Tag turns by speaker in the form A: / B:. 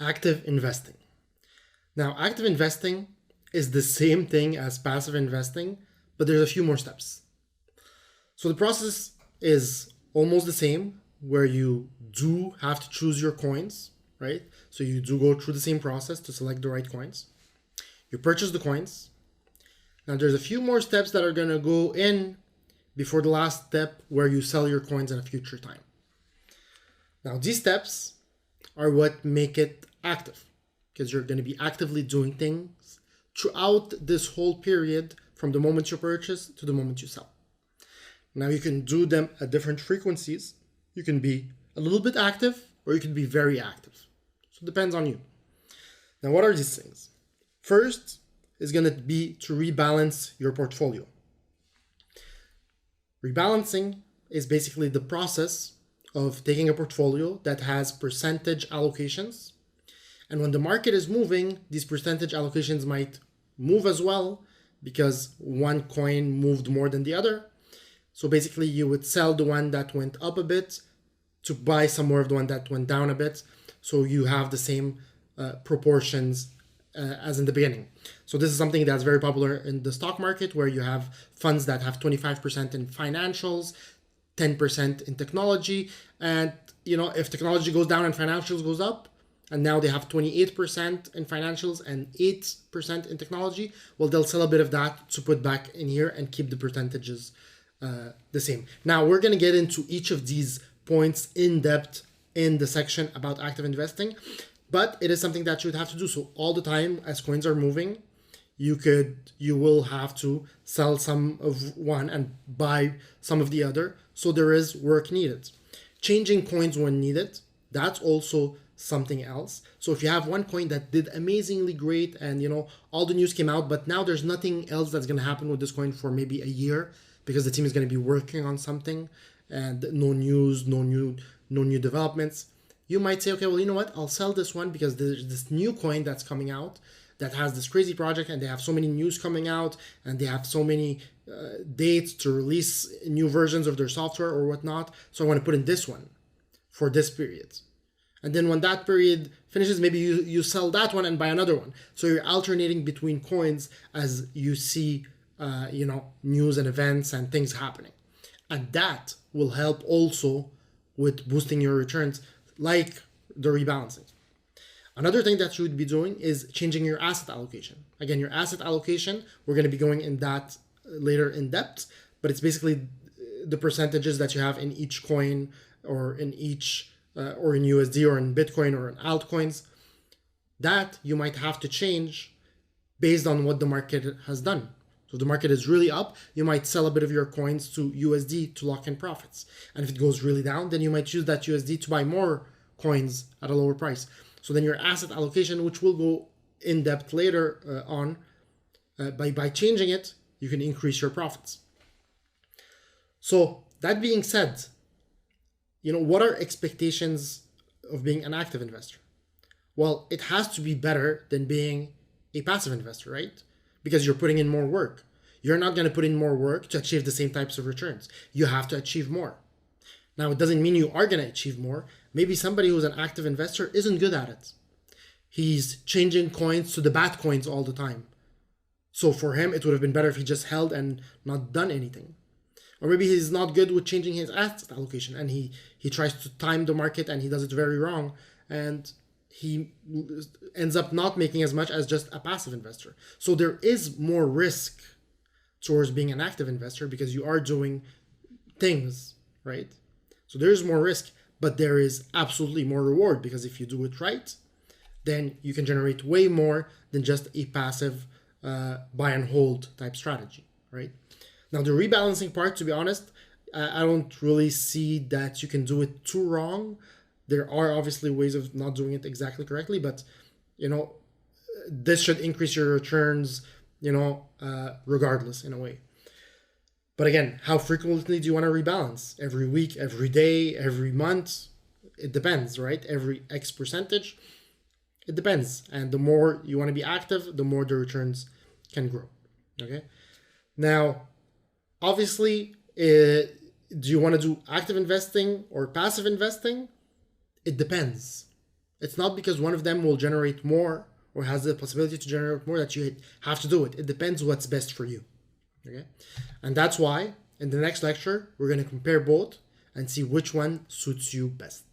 A: Active investing. Now, active investing is the same thing as passive investing, but there's a few more steps. So the process is almost the same, where you do have to choose your coins, right? So you do go through the same process to select the right coins. You purchase the coins. Now there's a few more steps that are going to go in before the last step where you sell your coins at a future time. Now these steps are what make it active, because you're going to be actively doing things throughout this whole period from the moment you purchase to the moment you sell. Now you can do them at different frequencies. You can be a little bit active or you can be very active. So it depends on you. Now, what are these things? First is going to be to rebalance your portfolio. Rebalancing is basically the process of taking a portfolio that has percentage allocations. And when the market is moving, these percentage allocations might move as well because one coin moved more than the other. So basically you would sell the one that went up a bit to buy some more of the one that went down a bit. So you have the same proportions as in the beginning. So this is something that's very popular in the stock market, where you have funds that have 25% in financials, 10% in technology. And if technology goes down and financials goes up, and now they have 28% in financials and 8% in technology, well, they'll sell a bit of that to put back in here and keep the percentages the same. Now we're going to get into each of these points in depth in the section about active investing, but it is something that you would have to do. So all the time as coins are moving, you will have to sell some of one and buy some of the other. So there is work needed. Changing coins when needed, that's also something else. So if you have one coin that did amazingly great and all the news came out, but now there's nothing else that's going to happen with this coin for maybe a year, because the team is going to be working on something and no news, no new developments, you might say, okay, well, you know what, I'll sell this one because there's this new coin that's coming out that has this crazy project and they have so many news coming out and they have so many dates to release new versions of their software or whatnot. So I want to put in this one for this period. And then when that period finishes, maybe you sell that one and buy another one. So you're alternating between coins as you see news and events and things happening. And that will help also with boosting your returns, like the rebalancing. Another thing that you would be doing is changing your asset allocation. Again, your asset allocation, we're going to be going in that later in depth, but it's basically the percentages that you have in each coin or in each or in USD or in Bitcoin or in altcoins, that you might have to change based on what the market has done. So if the market is really up, you might sell a bit of your coins to USD to lock in profits. And if it goes really down, then you might use that USD to buy more coins at a lower price. So then your asset allocation, which we'll go in depth later on, by changing it, you can increase your profits. So that being said, what are expectations of being an active investor? Well, it has to be better than being a passive investor, right? Because you're putting in more work. You're not going to put in more work to achieve the same types of returns. You have to achieve more. Now, it doesn't mean you are going to achieve more. Maybe somebody who's an active investor isn't good at it. He's changing coins to the bad coins all the time. So for him, it would have been better if he just held and not done anything. Or maybe he's not good with changing his asset allocation and he tries to time the market and he does it very wrong. And he ends up not making as much as just a passive investor. So there is more risk towards being an active investor because you are doing things, right? So there is more risk, but there is absolutely more reward, because if you do it right, then you can generate way more than just a passive buy and hold type strategy, right? Now the rebalancing part, to be honest, I don't really see that you can do it too wrong. There are obviously ways of not doing it exactly correctly, but this should increase your returns, regardless in a way. But again, how frequently do you want to rebalance? Every week, every day, every month? It depends, right? Every X percentage? It depends. And the more you want to be active, the more the returns can grow. Okay. Now, obviously, do you want to do active investing or passive investing? It depends. It's not because one of them will generate more or has the possibility to generate more that you have to do it. It depends what's best for you. Okay? And that's why in the next lecture, we're going to compare both and see which one suits you best.